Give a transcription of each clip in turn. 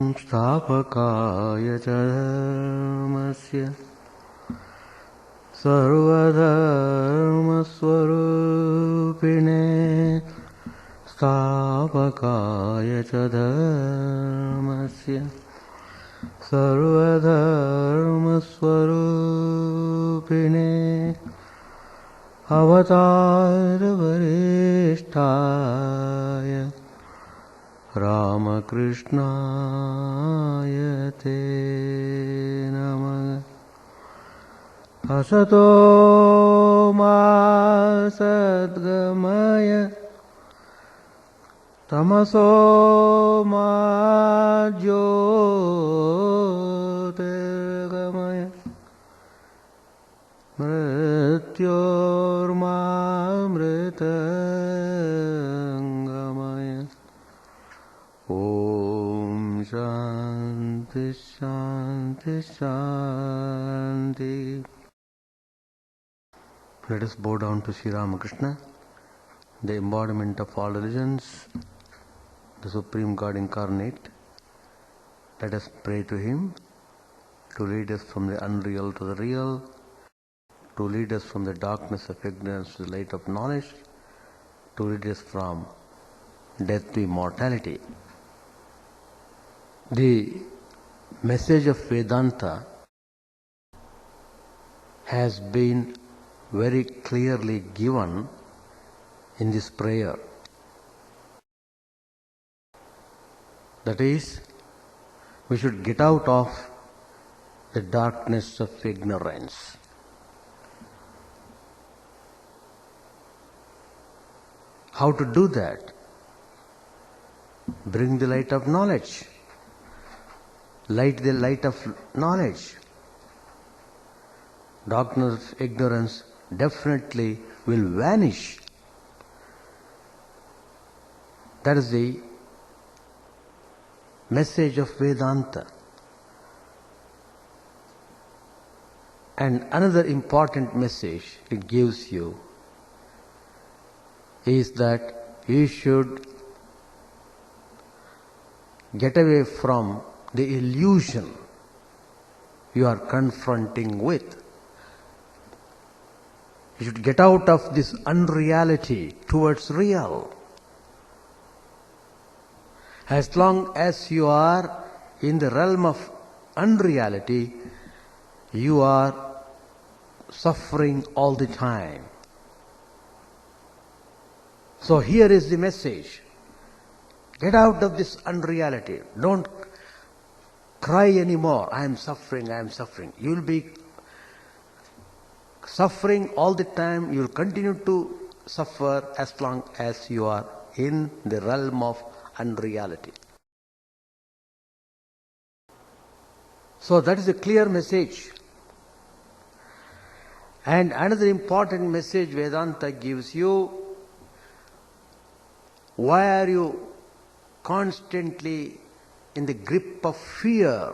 स्थापकाय च धर्मस्य सर्वधर्मस्वरूपिणे स्थापकाय च धर्मस्य सर्वधर्मस्वरूपिणे अवतारवरिष्ठाय Ramakrishnaय te नमः। असतो मा सद्गमय तमसो मा ज्योतिर्गमय मृत्योर्मा मृतंगमय। Om Shanti Shanti Shanti. Let us bow down to Sri Ramakrishna, the embodiment of all religions, the Supreme God incarnate. Let us pray to Him to lead us from the unreal to the real, to lead us from the darkness of ignorance to the light of knowledge, to lead us from death to immortality. The message of Vedanta has been very clearly given in this prayer. That is, we should get out of the darkness of ignorance. How to do that? Bring the light of knowledge. Light the light of knowledge. Darkness, ignorance definitely will vanish. That is the message of Vedanta. And another important message it gives you is that you should get away from the illusion you are confronting with. You should get out of this unreality towards real. As long as you are in the realm of unreality, you are suffering all the time. So here is the message. Get out of this unreality. Don't cry anymore. I am suffering, I am suffering. You will be suffering all the time. You will continue to suffer as long as you are in the realm of unreality. So that is a clear message. And another important message Vedanta gives you: why are you constantly in the grip of fear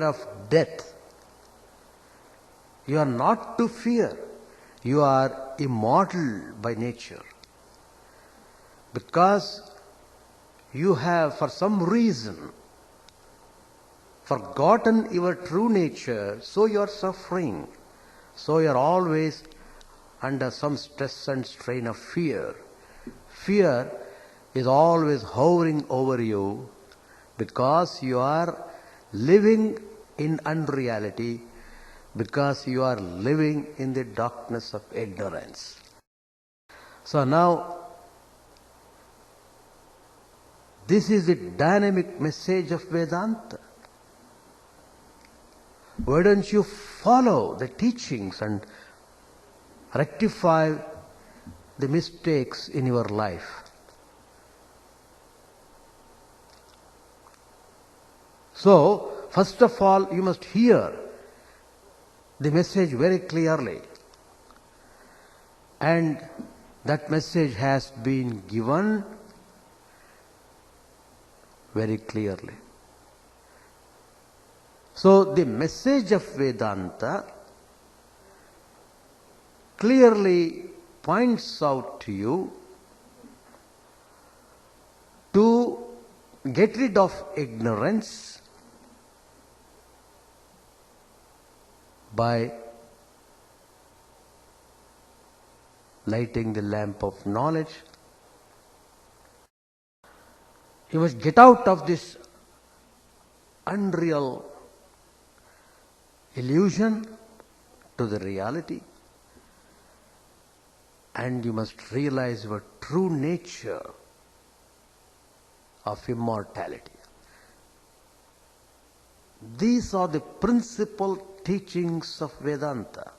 of death? You are not to fear. You are immortal by nature. Because you have, for some reason, forgotten your true nature, so you are suffering. So you are always under some stress and strain of fear. Fear is always hovering over you because you are living in unreality, because you are living in the darkness of ignorance. So now, this is the dynamic message of Vedanta. Why don't you follow the teachings and rectify the mistakes in your life? So, first of all, you must hear the message very clearly. And that message has been given very clearly. So, the message of Vedanta clearly points out to you to get rid of ignorance by lighting the lamp of knowledge. You must get out of this unreal illusion to the reality, and you must realize your true nature of immortality. These are the principal teachings of Vedanta.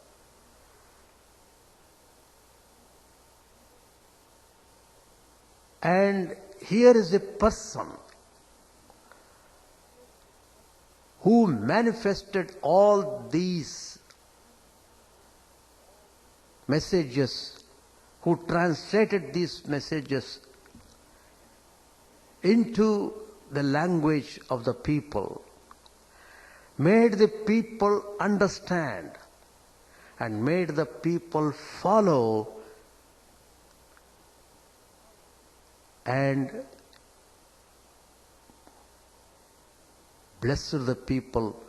And here is a person who manifested all these messages, who translated these messages into the language of the people, made the people understand and made the people follow, and blessed the people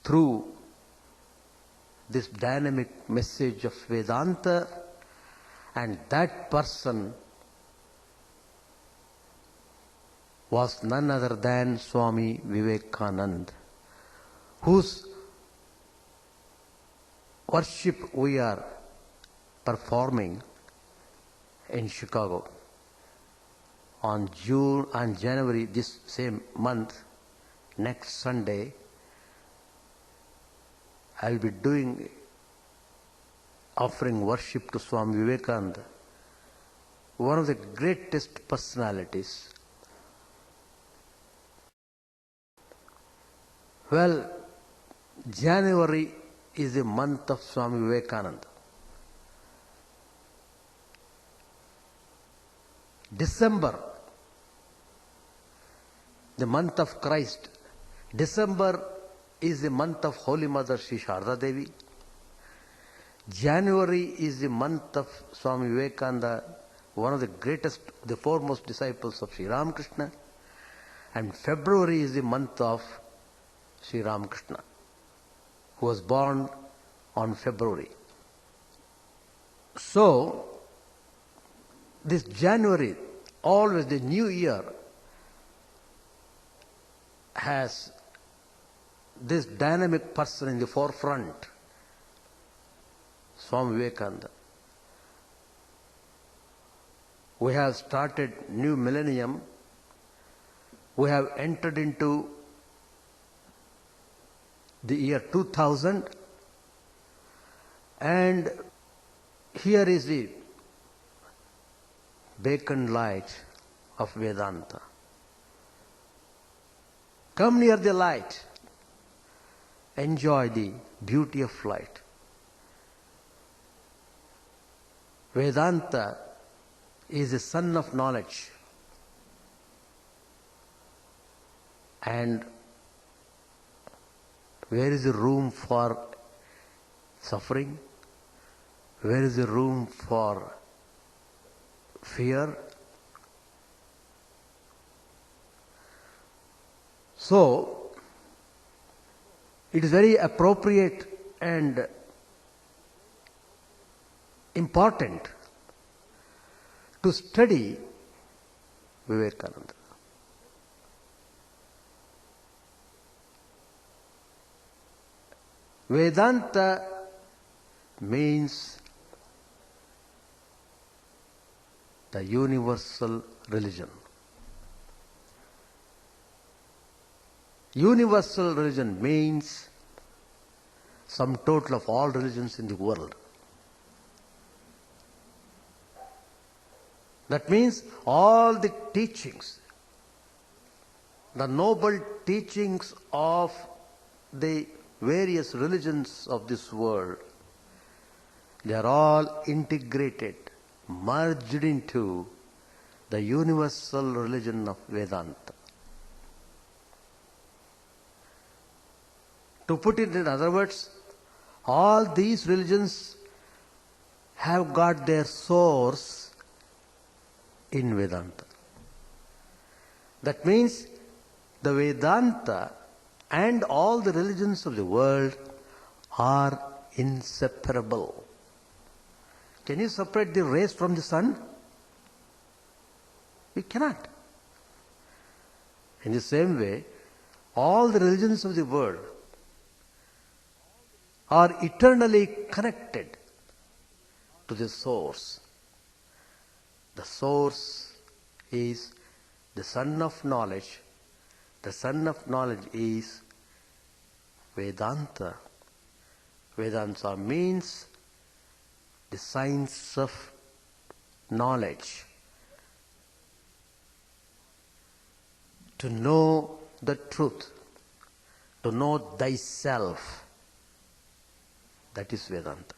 through this dynamic message of Vedanta. And that person was none other than Swami Vivekananda, whose worship we are performing in Chicago on January, this same month. Next Sunday, I will be offering worship to Swami Vivekananda, one of the greatest personalities. Well, January is the month of Swami Vivekananda. December, the month of Christ. December is the month of Holy Mother Sri Sharda Devi. January is the month of Swami Vivekananda, one of the greatest, the foremost disciples of Sri Ramakrishna. And February is the month of Sri Ramakrishna, who was born on February. So, this January, always the new year, has this dynamic person in the forefront, Swami Vivekananda. We have started new millennium. We have entered into the year 2000, and here is the beacon light of Vedanta. Come near the light, enjoy the beauty of light. Vedanta is the sun of knowledge, and where is the room for suffering? Where is the room for fear? So, it is very appropriate and important to study Vivekananda. Vedanta means the universal religion. Universal religion means sum total of all religions in the world. That means all the teachings, the noble teachings of the various religions of this world, they are all integrated, merged into the universal religion of Vedanta. To put it in other words, all these religions have got their source in Vedanta. That means the Vedanta and all the religions of the world are inseparable. Can you separate the rays from the sun? You cannot. In the same way, all the religions of the world are eternally connected to the source. The source is the sun of knowledge. The sun of knowledge is Vedanta. Vedanta means the science of knowledge. To know the truth, to know thyself. That is Vedanta.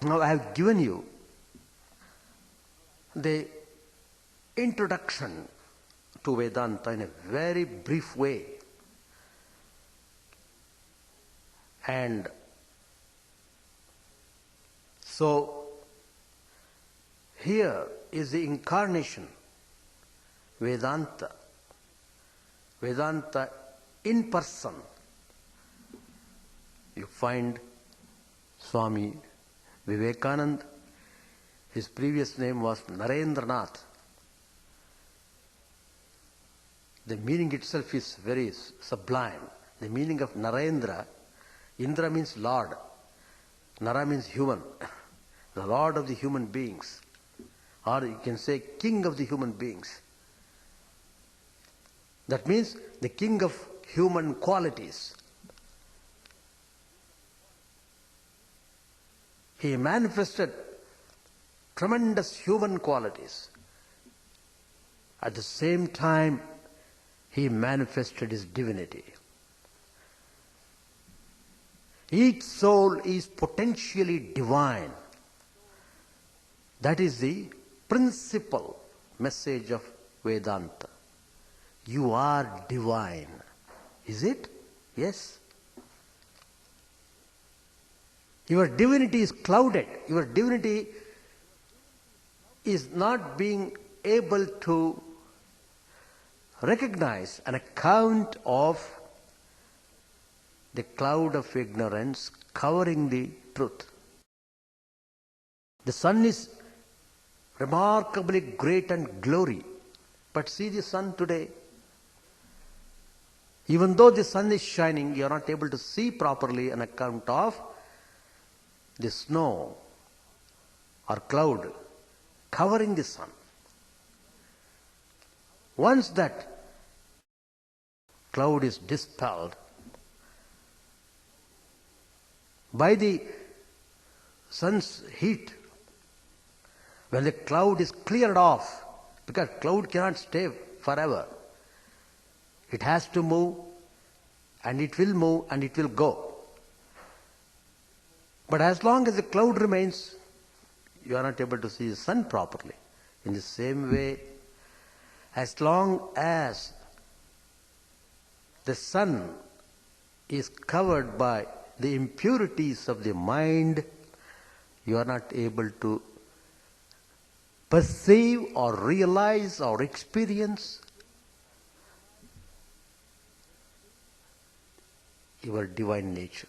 Now I have given you the introduction to Vedanta in a very brief way. And so here is the incarnation, Vedanta. Vedanta in person. You find Swami Vivekananda. His previous name was Narendra Nath. The meaning itself is very sublime. The meaning of Narendra, Indra means Lord, Nara means human, the Lord of the human beings, or you can say King of the human beings. That means the king of human qualities. He manifested tremendous human qualities. At the same time, he manifested his divinity. Each soul is potentially divine. That is the principal message of Vedanta. You are divine. Is it? Yes. Your divinity is clouded. Your divinity is not being able to recognize an account of the cloud of ignorance covering the truth. The sun is remarkably great and glory, but see the sun today. Even though the sun is shining, you are not able to see properly an account of the snow or cloud covering the sun. Once that cloud is dispelled by the sun's heat, when the cloud is cleared off, because cloud cannot stay forever, it has to move, and it will move, and it will go. But as long as the cloud remains, you are not able to see the sun properly. In the same way, as long as the sun is covered by the impurities of the mind, you are not able to perceive or realize or experience your divine nature.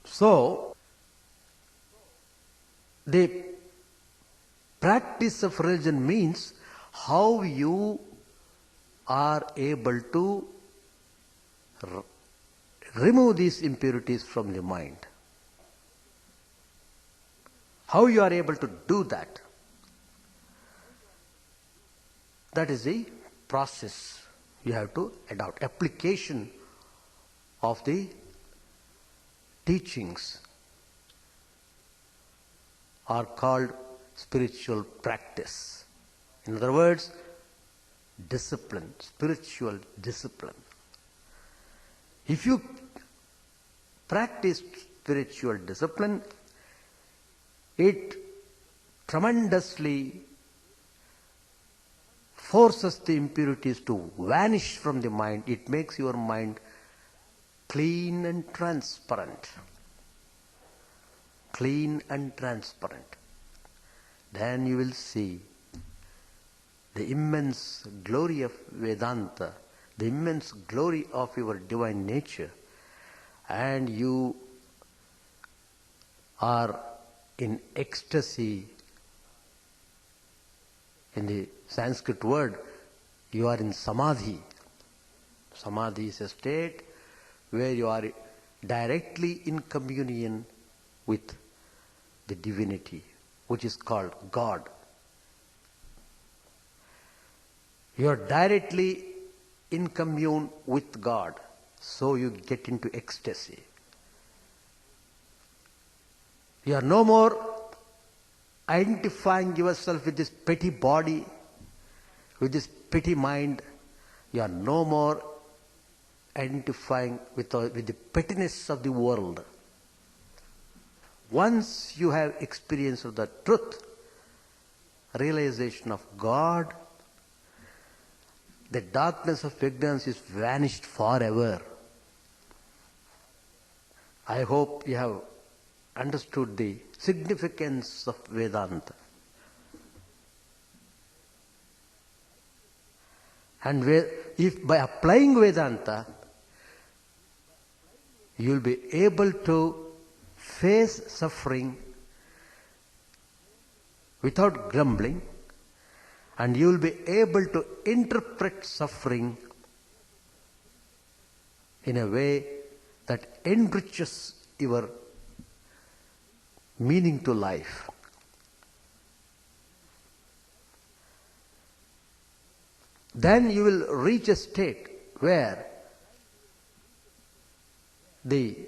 So, the practice of religion means how you are able to remove these impurities from the mind. How you are able to do that. That is the process you have to adopt. Application of the teachings are called spiritual practice. In other words, discipline, spiritual discipline. If you practice spiritual discipline, it tremendously forces the impurities to vanish from the mind. It makes your mind clean and transparent. Clean and transparent. Then you will see the immense glory of Vedanta, the immense glory of your divine nature, and you are in ecstasy. In the Sanskrit word, you are in samadhi. Samadhi is a state where you are directly in communion with the divinity, which is called God. You are directly in commune with God, so you get into ecstasy. You are no more identifying yourself with this petty body, with this petty mind. You are no more identifying with the pettiness of the world. Once you have experience of the truth, realization of God, the darkness of ignorance is vanished forever. I hope you have understood the significance of Vedanta. And if by applying Vedanta, you will be able to face suffering without grumbling, and you will be able to interpret suffering in a way that enriches your meaning to life. Then you will reach a state where the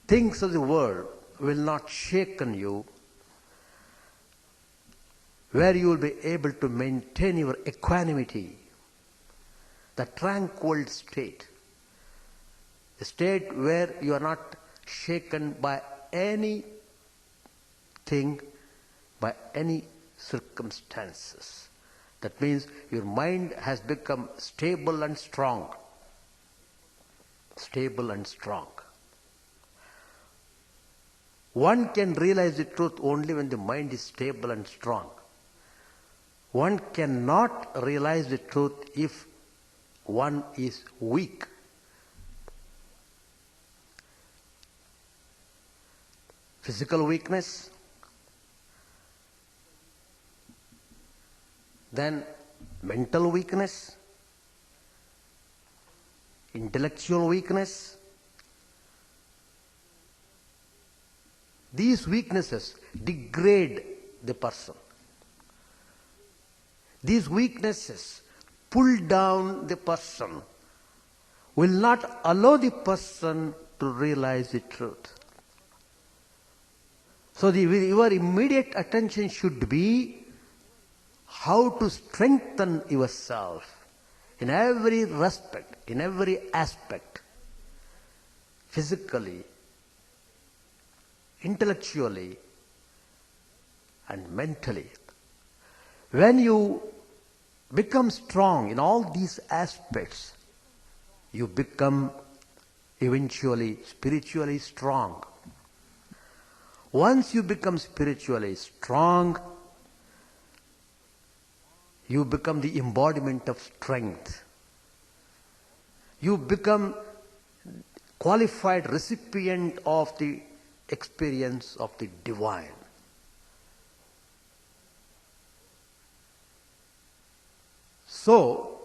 things of the world will not shaken you, where you will be able to maintain your equanimity, the tranquil state, a state where you are not shaken by anything, by any circumstances. That means your mind has become stable and strong. Stable and strong. One can realize the truth only when the mind is stable and strong. One cannot realize the truth if one is weak. Physical weakness, then mental weakness, intellectual weakness. These weaknesses degrade the person. These weaknesses pull down the person, will not allow the person to realize the truth. So your immediate attention should be how to strengthen yourself in every respect, in every aspect, physically, intellectually, and mentally. When you become strong in all these aspects, you become eventually spiritually strong. Once you become spiritually strong, you become the embodiment of strength. You become qualified recipient of the experience of the divine. So,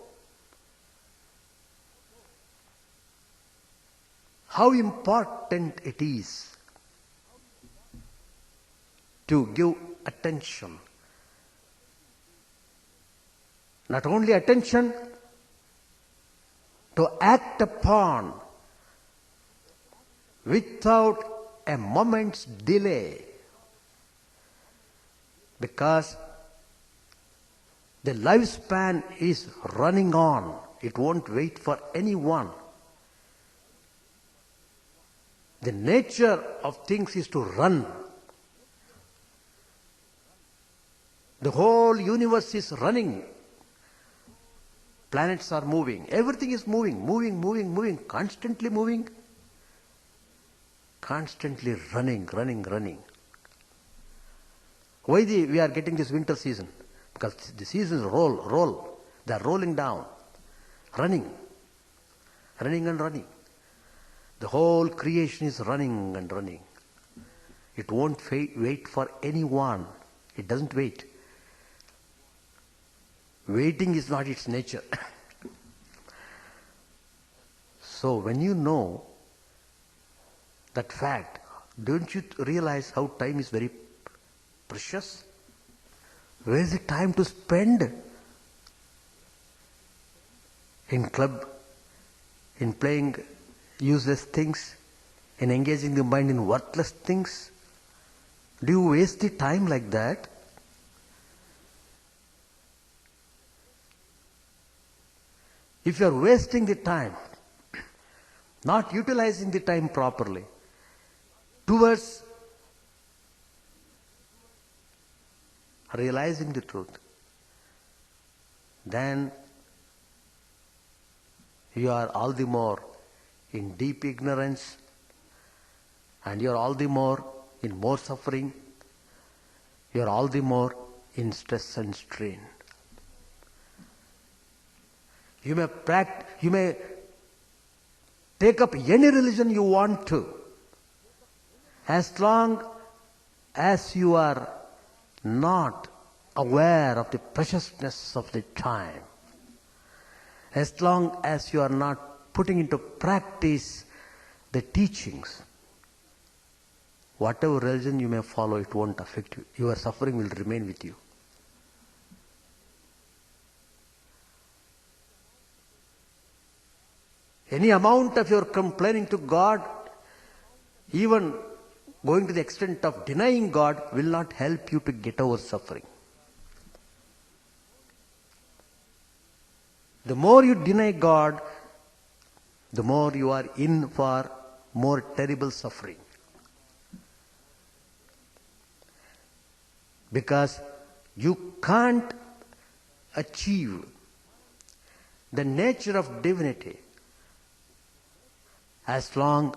how important it is to give attention. Not only attention, to act upon without a moment's delay, because the lifespan is running on. It won't wait for anyone. The nature of things is to run. The whole universe is running. Planets are moving. Everything is moving, constantly moving. Constantly running. Why we are getting this winter season? Because the seasons roll. They are rolling down, running and running. The whole creation is running and running. It won't wait for anyone. It doesn't wait. Waiting is not its nature. So when you know that fact, don't you realize how time is very precious? Where is the time to spend? In club, in playing useless things, in engaging the mind in worthless things? Do you waste the time like that? If you are wasting the time, not utilizing the time properly towards realizing the truth, then you are all the more in deep ignorance, and you are all the more in more suffering, you are all the more in stress and strain. You may take up any religion you want to, as long as you are not aware of the preciousness of the time, as long as you are not putting into practice the teachings. Whatever religion you may follow, it won't affect you. Your suffering will remain with you. Any amount of your complaining to God, even going to the extent of denying God, will not help you to get over suffering. The more you deny God, the more you are in for more terrible suffering. Because you can't achieve the nature of divinity as long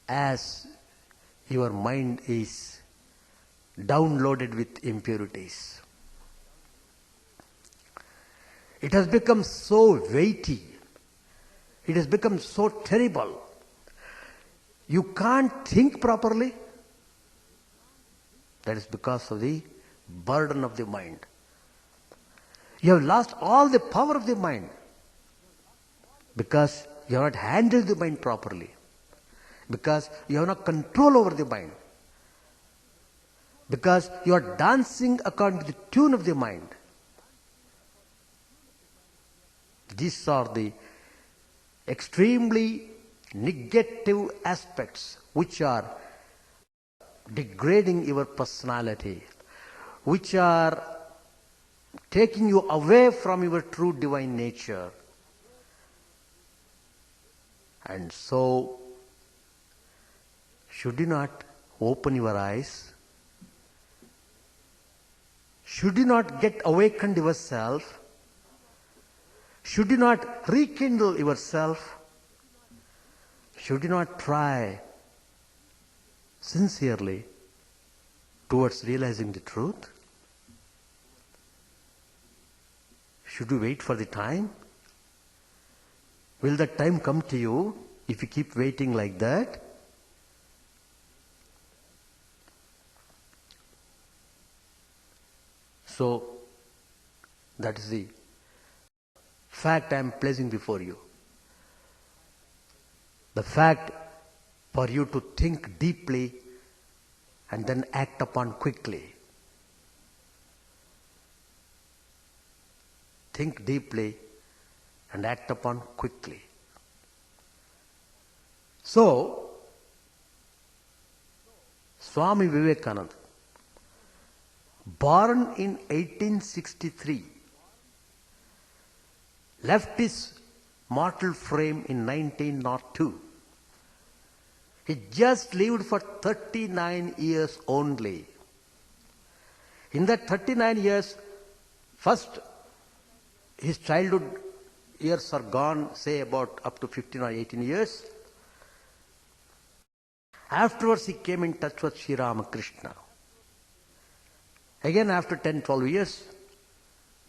as your mind is downloaded with impurities. It has become so weighty. It has become so terrible. You can't think properly. That is because of the burden of the mind. You have lost all the power of the mind because you have not handled the mind properly, because you have not control over the mind, because you are dancing according to the tune of the mind. These are the extremely negative aspects which are degrading your personality, which are taking you away from your true divine nature. And so, should you not open your eyes? Should you not get awakened yourself? Should you not rekindle yourself? Should you not try sincerely towards realizing the truth? Should you wait for the time? Will that time come to you if you keep waiting like that? So, that is the fact I am placing before you. The fact for you to think deeply and then act upon quickly. Think deeply and act upon quickly. So, Swami Vivekananda, born in 1863, left his mortal frame in 1902. He just lived for 39 years only. In that 39 years, first his childhood years are gone, say about up to 15 or 18 years. Afterwards he came in touch with Sri Ramakrishna. Again after 10, 12 years,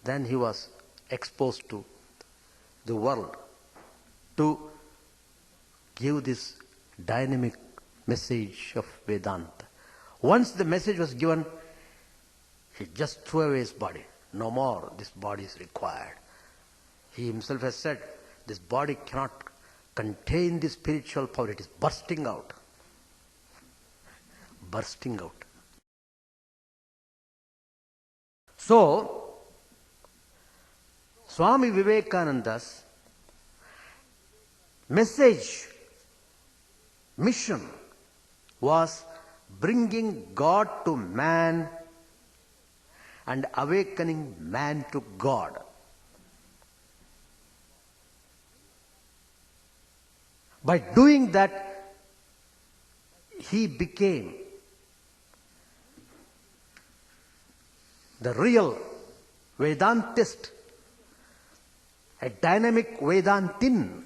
then he was exposed to the world to give this dynamic message of Vedanta. Once the message was given, he just threw away his body. No more, this body is required. He himself has said, this body cannot contain the spiritual power. It is bursting out. Bursting out. So, Swami Vivekananda's message, mission was bringing God to man and awakening man to God. By doing that, he became the real Vedantist, a dynamic Vedantin,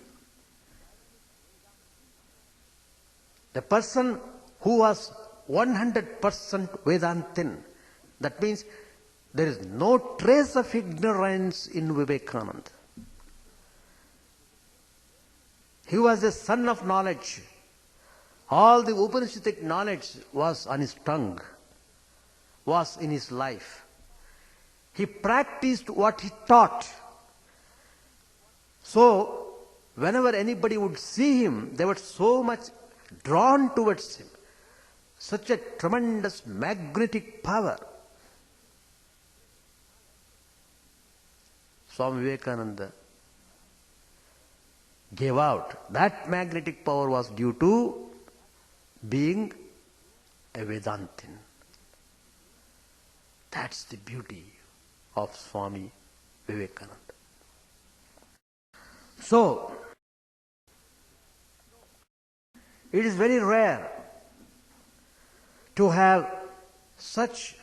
the person who was 100% Vedantin. That means there is no trace of ignorance in Vivekananda. He was a son of knowledge. All the Upanishadic knowledge was on his tongue, was in his life. He practiced what he taught. So, whenever anybody would see him, they were so much drawn towards him. Such a tremendous magnetic power. Swami Vivekananda gave out. That magnetic power was due to being a Vedantin. That's the beauty of Swami Vivekananda. So, it is very rare to have such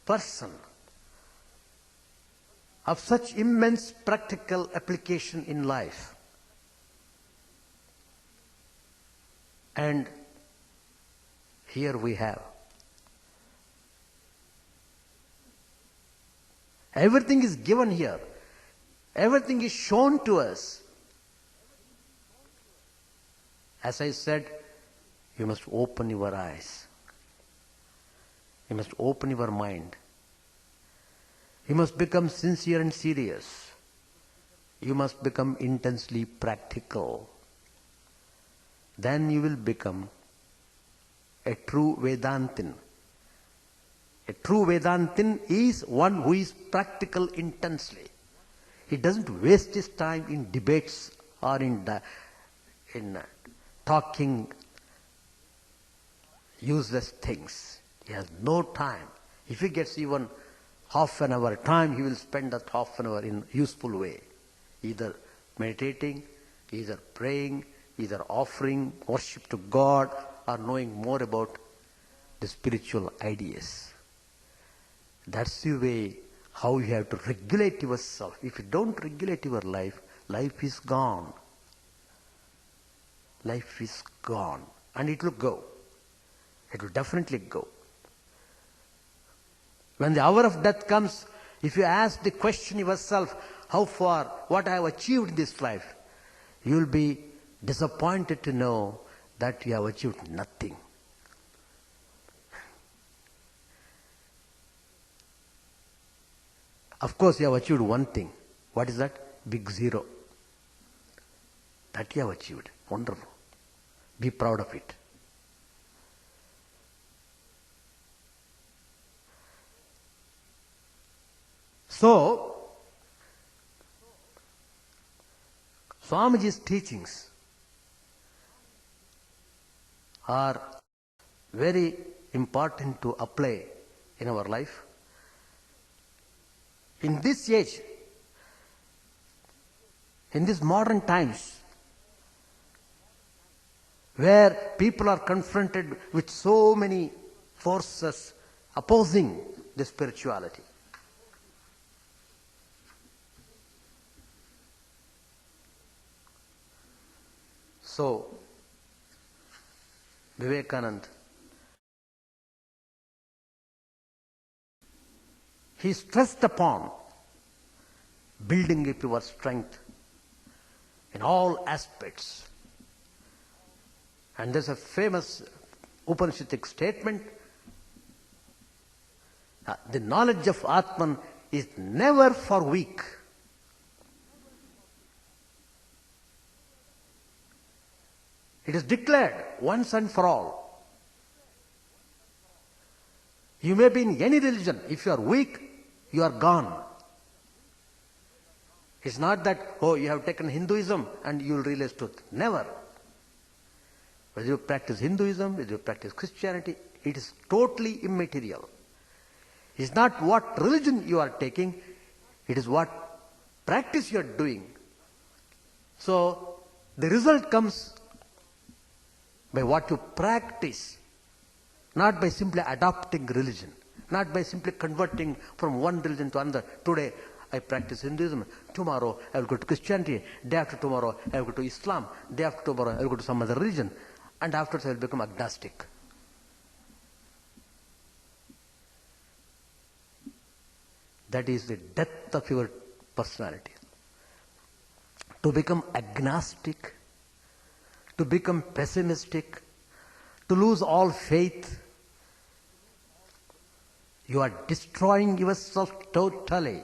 person of such immense practical application in life. And here we have. Everything is given here. Everything is shown to us. As I said, you must open your eyes. You must open your mind. You must become sincere and serious. You must become intensely practical. Then you will become a true Vedantin. A true Vedantin is one who is practical intensely. He doesn't waste his time in debates or in talking useless things. He has no time. If he gets even half an hour time, he will spend that half an hour in a useful way. Either meditating, either praying, either offering worship to God, or knowing more about the spiritual ideas. That's the way how you have to regulate yourself. If you don't regulate your life, life is gone. Life is gone. And it will go. It will definitely go. When the hour of death comes, if you ask the question yourself, how far, what I have achieved in this life, you will be disappointed to know that you have achieved nothing. Of course, you have achieved one thing. What is that? Big zero. That you have achieved. Wonderful. Be proud of it. So, Swamiji's teachings are very important to apply in our life. In this age, in these modern times, where people are confronted with so many forces opposing the spirituality, so Vivekananda he stressed upon building up your strength in all aspects. And there's a famous Upanishadic statement, the knowledge of Atman is never for weak. It is declared once and for all. You may be in any religion. If you are weak, you are gone. It's not that, oh, you have taken Hinduism and you will realize truth. Never. Whether you practice Hinduism, whether you practice Christianity, it is totally immaterial. It's not what religion you are taking, it is what practice you are doing. So, the result comes by what you practice, not by simply adopting religion, not by simply converting from one religion to another. Today, I practice Hinduism. Tomorrow, I will go to Christianity. Day after tomorrow, I will go to Islam. Day after tomorrow, I will go to some other religion. And afterwards, I will become agnostic. That is the death of your personality. To become agnostic, to become pessimistic, to lose all faith, you are destroying yourself totally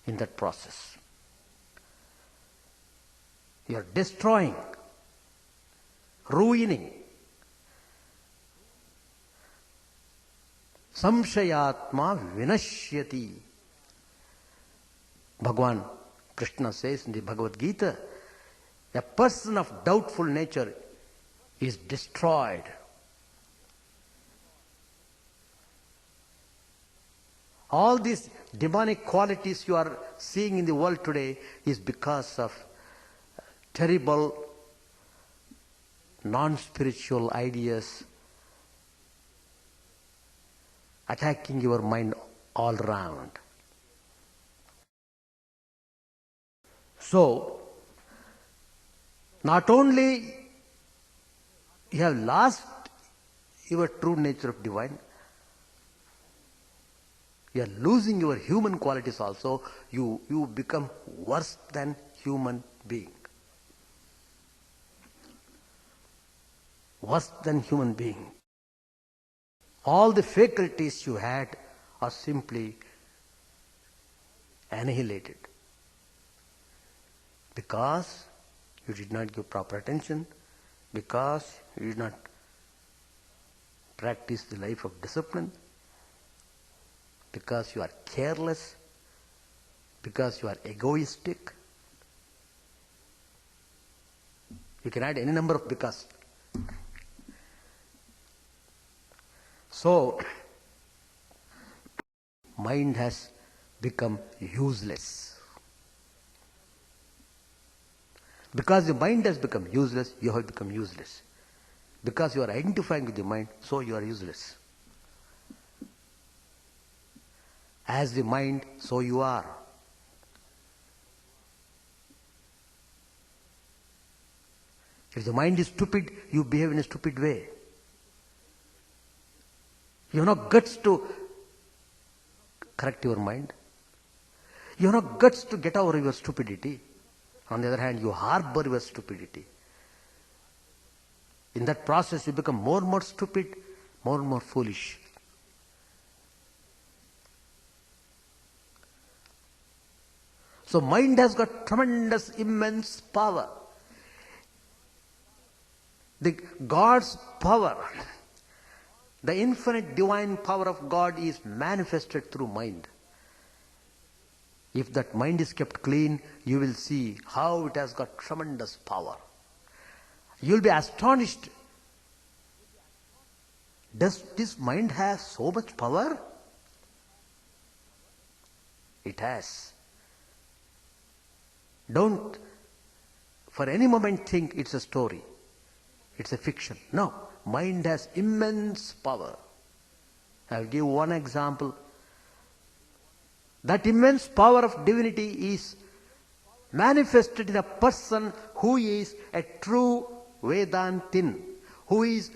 in that process. You are destroying, ruining. Samshayatma vinashyati. Bhagavan Krishna says in the Bhagavad Gita, a person of doubtful nature is destroyed. All these demonic qualities you are seeing in the world today is because of terrible non-spiritual ideas attacking your mind all round. So, not only you have lost your true nature of divine, you are losing your human qualities also. You become worse than human being. Worse than human being. All the faculties you had are simply annihilated because you did not give proper attention, because you did not practice the life of discipline, because you are careless, because you are egoistic. You can add any number of because. So, mind has become useless. Because the mind has become useless, you have become useless. Because you are identifying with the mind, so you are useless. As the mind, so you are. If the mind is stupid, you behave in a stupid way. You have no guts to correct your mind. You have no guts to get over your stupidity. On the other hand, you harbor your stupidity. In that process, you become more and more stupid, more and more foolish. So mind has got tremendous, immense power. The God's power, the infinite divine power of God is manifested through mind. If that mind is kept clean, you will see how it has got tremendous power. You will be astonished. Does this mind have so much power? It has. Don't for any moment think it's a story. It's a fiction. No. Mind has immense power. I'll give one example. That immense power of divinity is manifested in a person who is a true Vedantin, who is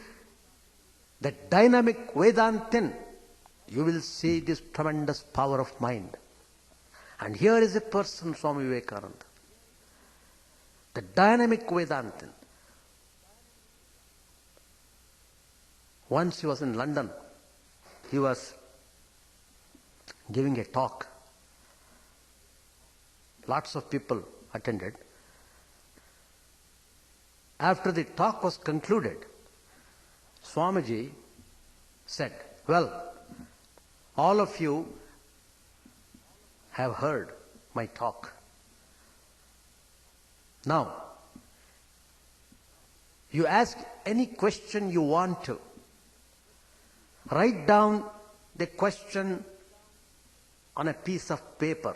the dynamic Vedantin, you will see this tremendous power of mind. And here is a person, Swami Vivekananda, the dynamic Vedantin. Once he was in London, he was giving a talk. Lots of people attended. After the talk was concluded, Swamiji said, well, all of you have heard my talk. Now, you ask any question you want to. Write down the question on a piece of paper.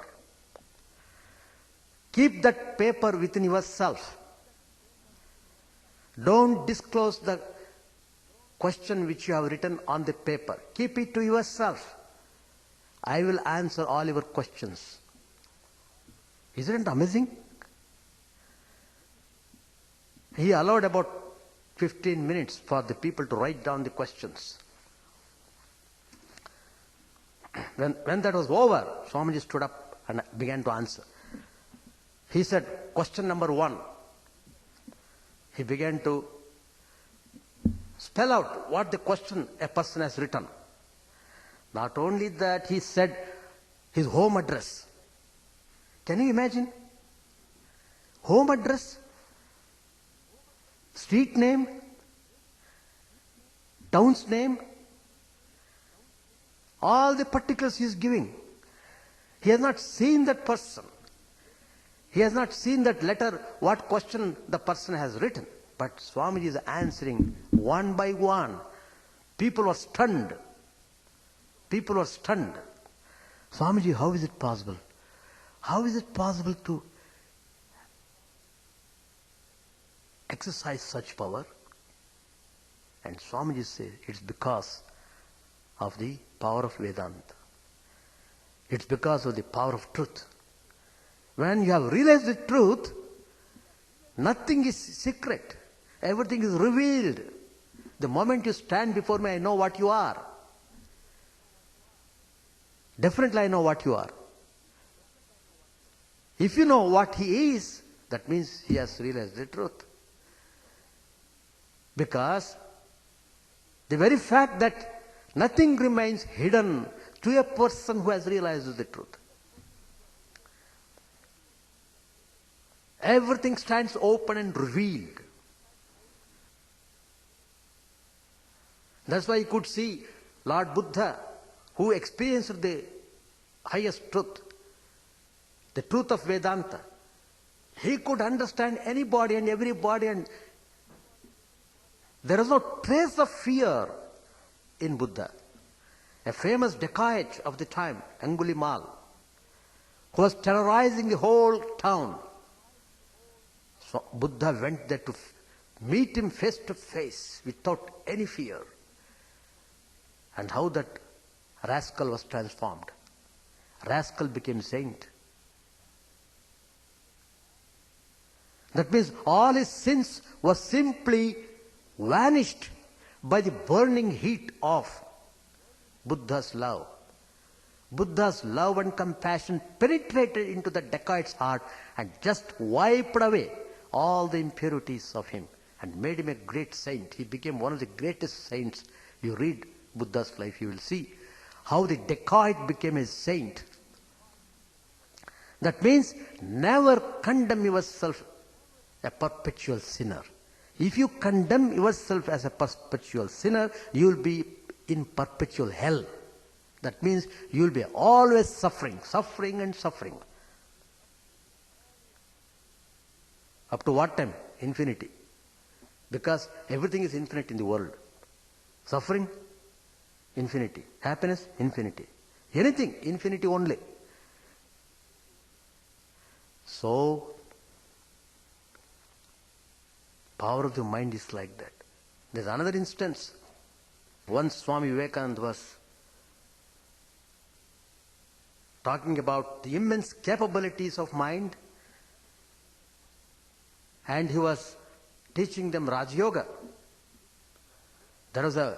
Keep that paper within yourself. Don't disclose the question which you have written on the paper. Keep it to yourself. I will answer all your questions. Isn't it amazing? He allowed about 15 minutes for the people to write down the questions. When that was over, Swamiji stood up and began to answer. He said, question number 1. He began to spell out what the question a person has written. Not only that, he said his home address. Can you imagine? Home address, street name, town's name, all the particulars he is giving. He has not seen that person. He has not seen that letter, what question the person has written. But Swamiji is answering one by one. People were stunned. People were stunned. Swamiji, how is it possible? How is it possible to exercise such power? And Swamiji says, it's because of the power of Vedanta. It's because of the power of truth. When you have realized the truth, nothing is secret. Everything is revealed. The moment you stand before me, I know what you are. Definitely I know what you are. If you know what he is, that means he has realized the truth. Because the very fact that nothing remains hidden to a person who has realized the truth. Everything stands open and revealed. That's why you could see Lord Buddha, who experienced the highest truth, the truth of Vedanta. He could understand anybody and everybody, and there is no trace of fear in Buddha. A famous dacoit of the time, Angulimal, who was terrorizing the whole town. So Buddha went there to meet him face to face without any fear. And how that rascal was transformed. Rascal became saint. That means all his sins were simply vanished by the burning heat of Buddha's love. Buddha's love and compassion penetrated into the dacoit's heart and just wiped away all the impurities of him and made him a great saint. He became one of the greatest saints. You read Buddha's life, you will see how the dacoit became a saint. That means never condemn yourself a perpetual sinner. If you condemn yourself as a perpetual sinner, you will be in perpetual hell. That means you will be always suffering, suffering and suffering. Up to what time? Infinity. Because everything is infinite in the world. Suffering, infinity. Happiness, infinity. Anything, infinity only. So, power of the mind is like that. There's another instance. Once Swami Vivekananda was talking about the immense capabilities of mind, and he was teaching them Raj Yoga. There was a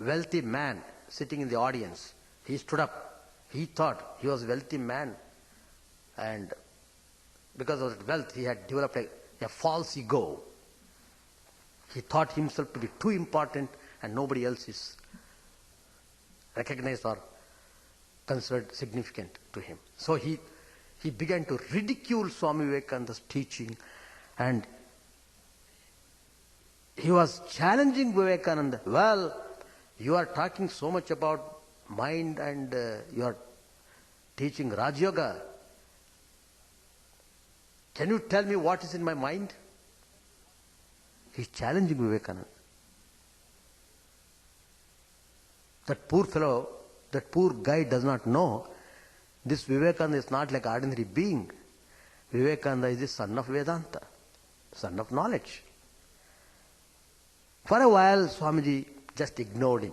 wealthy man sitting in the audience. He stood up. He thought he was a wealthy man, and because of that wealth, he had developed a false ego. He thought himself to be too important and nobody else is recognized or considered significant to him. So he began to ridicule Swami Vivekananda's teaching, and he was challenging Vivekananda. Well, you are talking so much about mind and you are teaching Raj Yoga. Can you tell me what is in my mind? He's challenging Vivekananda. That poor fellow, that poor guy does not know this Vivekananda is not like ordinary being. Vivekananda is the son of Vedanta, son of knowledge. For a while, Swamiji just ignored him.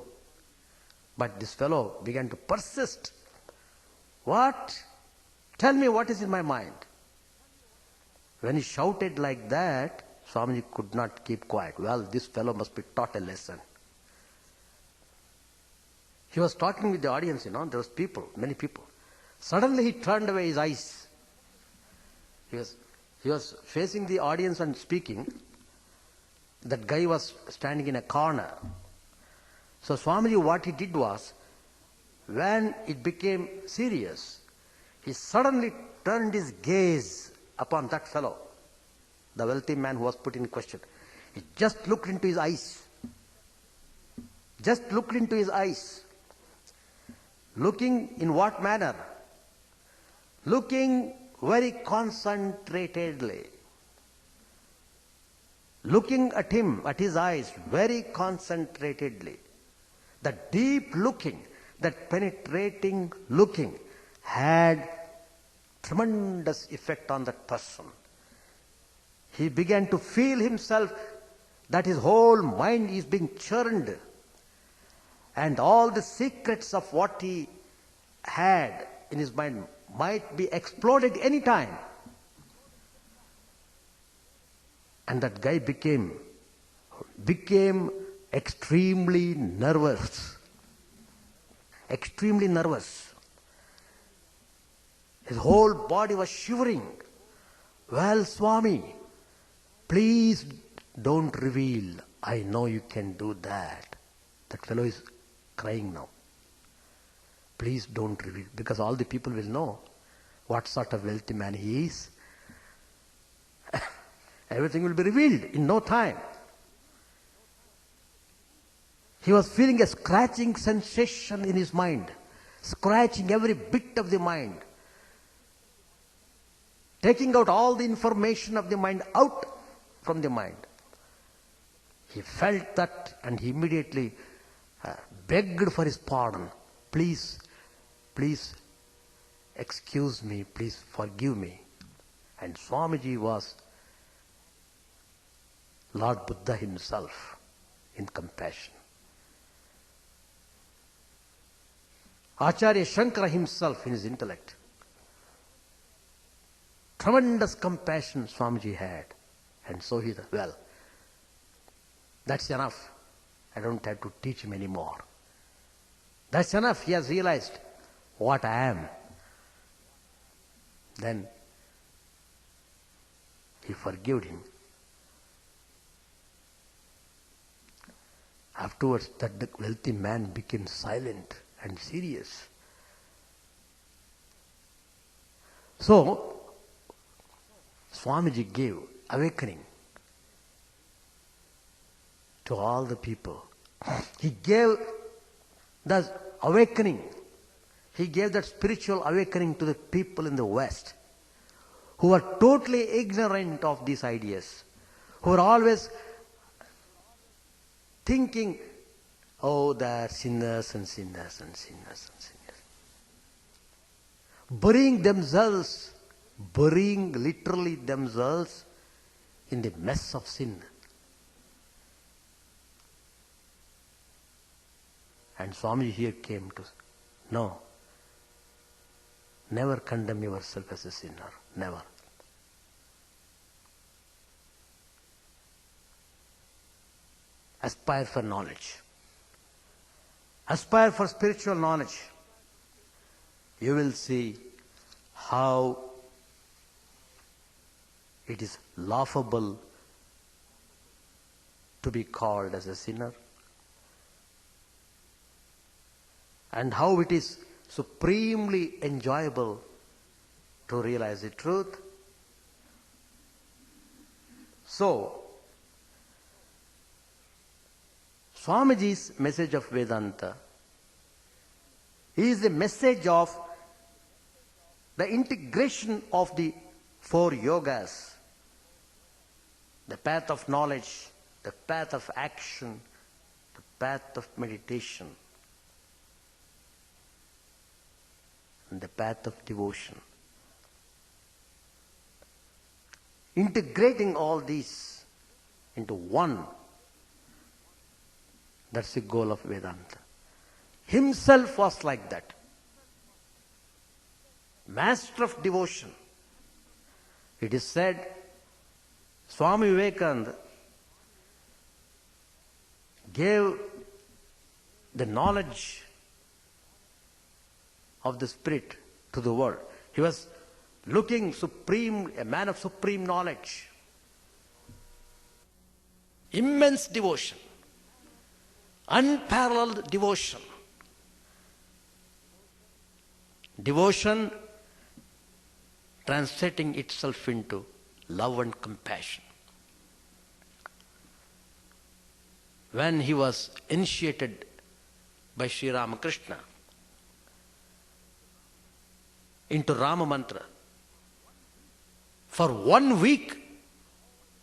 But this fellow began to persist. What? Tell me what is in my mind. When he shouted like that, Swamiji could not keep quiet. Well, this fellow must be taught a lesson. He was talking with the audience, there was people, many people. Suddenly he turned away his eyes. He was facing the audience and speaking. That guy was standing in a corner. So Swamiji, what he did was, when it became serious, he suddenly turned his gaze upon that fellow, the wealthy man who was put in question. He just looked into his eyes. Just looked into his eyes. Looking in what manner? Looking very concentratedly. Looking at him, at his eyes, very concentratedly. That deep looking, that penetrating looking had tremendous effect on that person. He began to feel himself that his whole mind is being churned, and all the secrets of what he had in his mind might be exploded any time. And that guy became extremely nervous. Extremely nervous. His whole body was shivering. Well, Swami, please don't reveal. I know you can do that. That fellow is crying now. Please don't reveal, because all the people will know what sort of wealthy man he is. Everything will be revealed in no time. He was feeling a scratching sensation in his mind, scratching every bit of the mind, taking out all the information of the mind out from the mind. He felt that and he immediately begged for his pardon. Please excuse me, please forgive me. And Swamiji was Lord Buddha himself in compassion. Acharya Shankara himself in his intellect. Tremendous compassion Swamiji had. And so he said, well, that's enough. I don't have to teach him anymore. That's enough. He has realized what I am. Then he forgave him. Afterwards, that wealthy man became silent and serious. So, Swamiji gave awakening to all the people. He gave the awakening. He gave that spiritual awakening to the people in the West who were totally ignorant of these ideas, who were always thinking, oh, they are sinners and sinners and sinners and sinners. Burying literally themselves in the mess of sin. And Swamiji here came to, no, never condemn yourself as a sinner, never. Aspire for knowledge. aspire for spiritual knowledge, you will see how it is laughable to be called as a sinner, and how it is supremely enjoyable to realize the truth. So, Swamiji's message of Vedanta is the message of the integration of the four yogas, the path of knowledge, the path of action, the path of meditation, and the path of devotion. Integrating all these into one, that's the goal of Vedanta. Himself was like that. Master of devotion. It is said, Swami Vivekananda gave the knowledge of the Spirit to the world. He was looking supreme, a man of supreme knowledge. Immense devotion. Unparalleled devotion. Devotion translating itself into love and compassion. When he was initiated by Sri Ramakrishna into Rama Mantra, for 1 week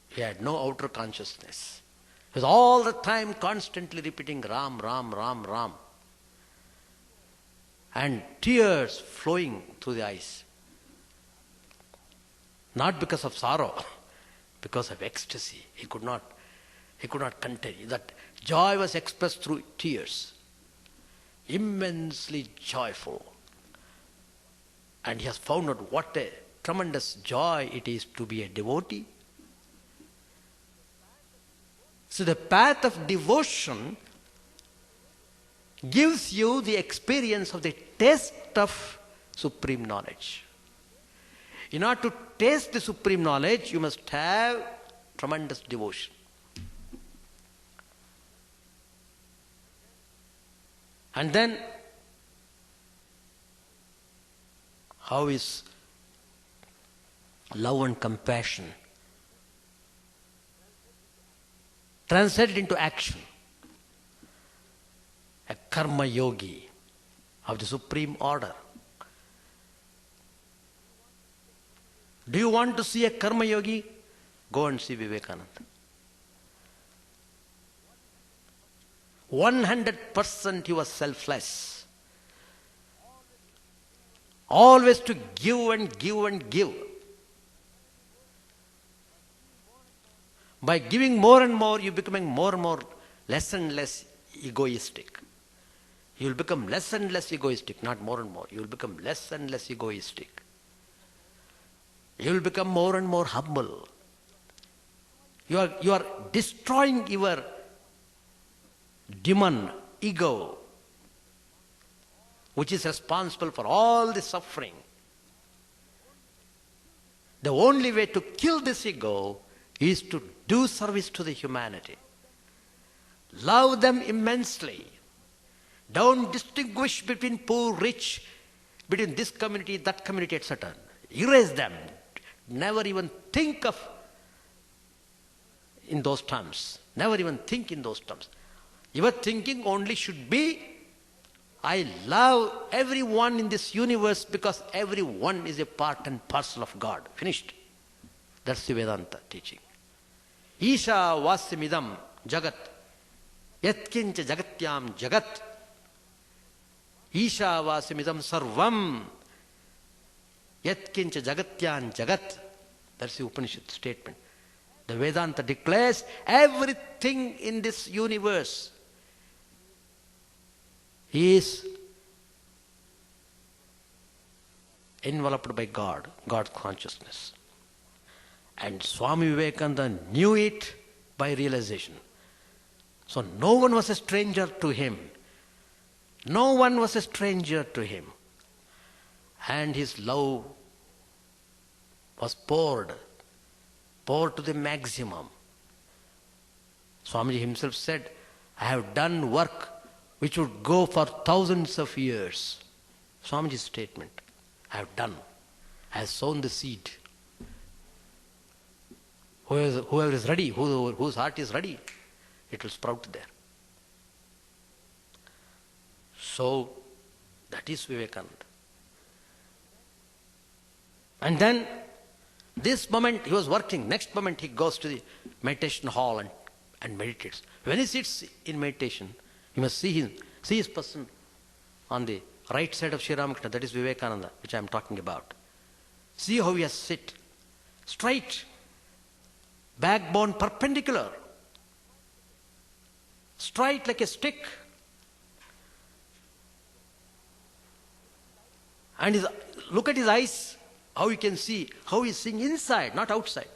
he had no outer consciousness. He was all the time constantly repeating Ram, Ram, Ram, Ram. And tears flowing through the eyes. Not because of sorrow, because of ecstasy. He could not contain. That joy was expressed through tears. Immensely joyful. And he has found out what a tremendous joy it is to be a devotee. So the path of devotion gives you the experience of the taste of supreme knowledge. In order to taste the supreme knowledge, you must have tremendous devotion. And then, how is love and compassion translated into action? A karma yogi of the supreme order. Do you want to see a karma yogi? Go and see Vivekananda. 100% he was selfless. Always to give and give and give. By giving more and more, you're becoming more and more less and less egoistic. You will become less and less egoistic, not more and more. You will become less and less egoistic. You will become more and more humble. You are destroying your demon, ego, which is responsible for all the suffering. The only way to kill this ego is to do service to the humanity. Love them immensely. Don't distinguish between poor, rich, between this community, that community, etc. Erase them. Never even think of in those terms. Never even think in those terms. Your thinking only should be, I love everyone in this universe because everyone is a part and parcel of God. Finished. That's the Vedanta teaching. Isha vasyamidam jagat yatkincha jagatyam jagat Isha vasyamidam sarvam yatkincha jagatyam jagat. That's the Upanishad statement. The Vedanta declares everything in this universe is enveloped by God, God's consciousness. And Swami Vivekananda knew it by realization. So no one was a stranger to him. No one was a stranger to him. And his love was poured to the maximum. Swamiji himself said, I have done work which would go for thousands of years. Swamiji's statement, I have done. I have sown the seed. Whoever is ready, whose heart is ready, it will sprout there. So, that is Vivekananda. And then, this moment he was working, next moment he goes to the meditation hall and meditates. When he sits in meditation, you must see his person on the right side of Sri Ramakrishna, that is Vivekananda, which I am talking about. See how he has sit, straight, backbone perpendicular, straight like a stick. And look at his eyes, how you can see, how he is seeing inside, not outside.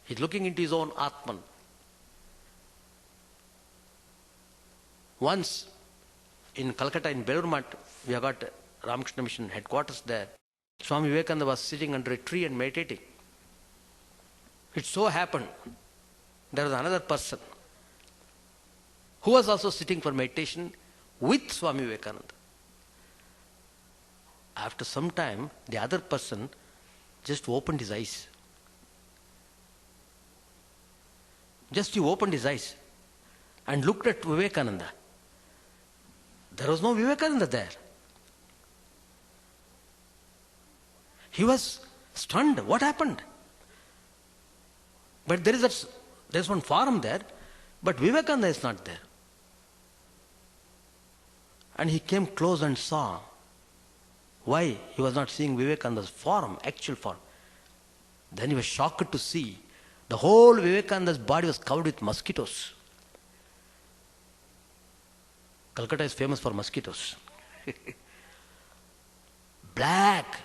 He is looking into his own Atman. Once in Calcutta, in Belur Math, we have got Ramakrishna Mission headquarters there. Swami Vivekananda was sitting under a tree and meditating. It so happened, there was another person who was also sitting for meditation with Swami Vivekananda. After some time, the other person just opened his eyes. Just he opened his eyes and looked at Vivekananda. There was no Vivekananda there. He was stunned. What happened? But there is one form there, but Vivekananda is not there. And he came close and saw. Why he was not seeing Vivekananda's form, actual form? Then he was shocked to see the whole Vivekananda's body was covered with mosquitoes. Calcutta is famous for mosquitoes. Black,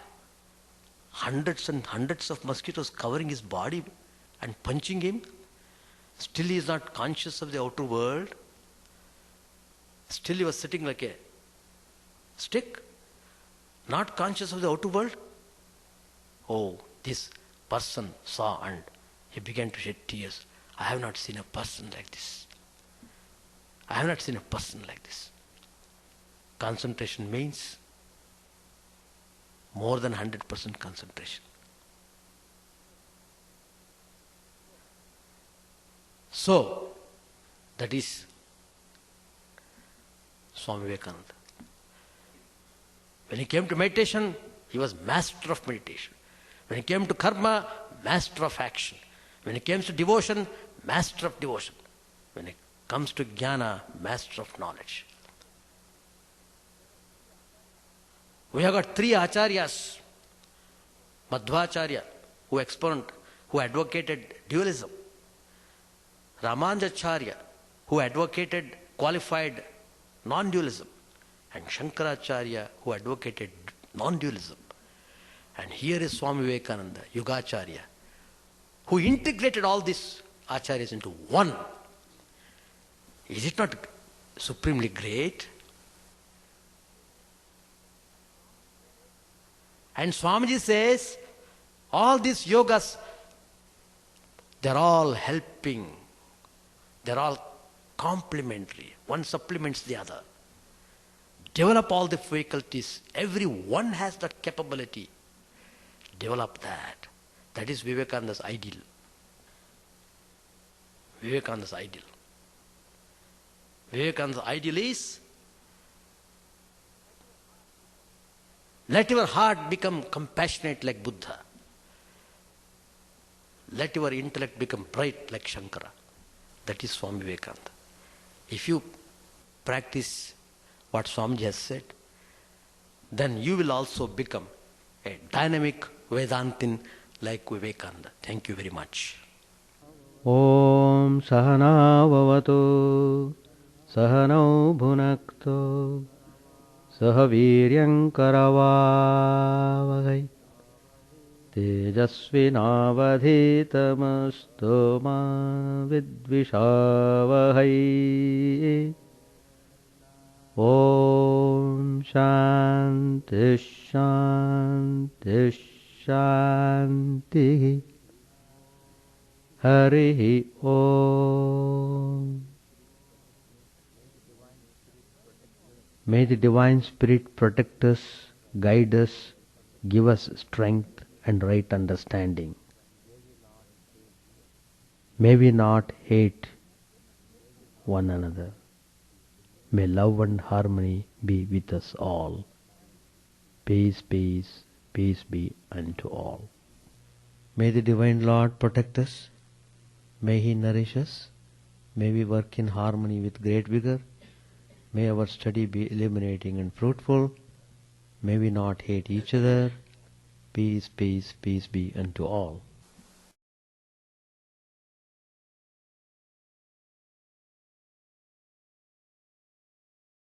hundreds and hundreds of mosquitoes covering his body and punching him. Still he is not conscious of the outer world. Still he was sitting like a stick, not conscious of the outer world. Oh, this person saw and he began to shed tears. I have not seen a person like this. I have not seen a person like this. Concentration means more than 100% concentration. So, that is Swami Vivekananda. When he came to meditation, he was master of meditation. When he came to karma, master of action. When it comes to devotion, master of devotion. When it comes to jnana, master of knowledge. We have got three acharyas. Madhvacharya, who advocated dualism. Ramanujacharya, who advocated qualified non-dualism. And Shankaracharya, who advocated non-dualism. And here is Swami Vivekananda, Yugacharya, who integrated all these acharyas into one. Is it not supremely great? And Swamiji says, all these yogas, they're all helping. They're all complementary. One supplements the other. Develop all the faculties. Every one has that capability. Develop that. That is Vivekananda's ideal. Vivekananda's ideal. Vivekananda's ideal is, let your heart become compassionate like Buddha. Let your intellect become bright like Shankara. That is Swami Vivekananda. If you practice what Swamiji has said, then you will also become a dynamic Vedantin like Vivekananda. Thank you very much. Om Sahana Vavatu Sahanau Bhunakto Sahaviryam Karavavahai Tejasvinavadhitamastu ma vidvishavahai. Om Shanti Shanti Shanti. Hari Om. May the Divine Spirit protect us, guide us, give us strength and right understanding. May we not hate one another. May love and harmony be with us all. Peace, peace, peace be unto all. May the Divine Lord protect us. May He nourish us. May we work in harmony with great vigor. May our study be illuminating and fruitful. May we not hate each other. Peace, peace, peace be unto all.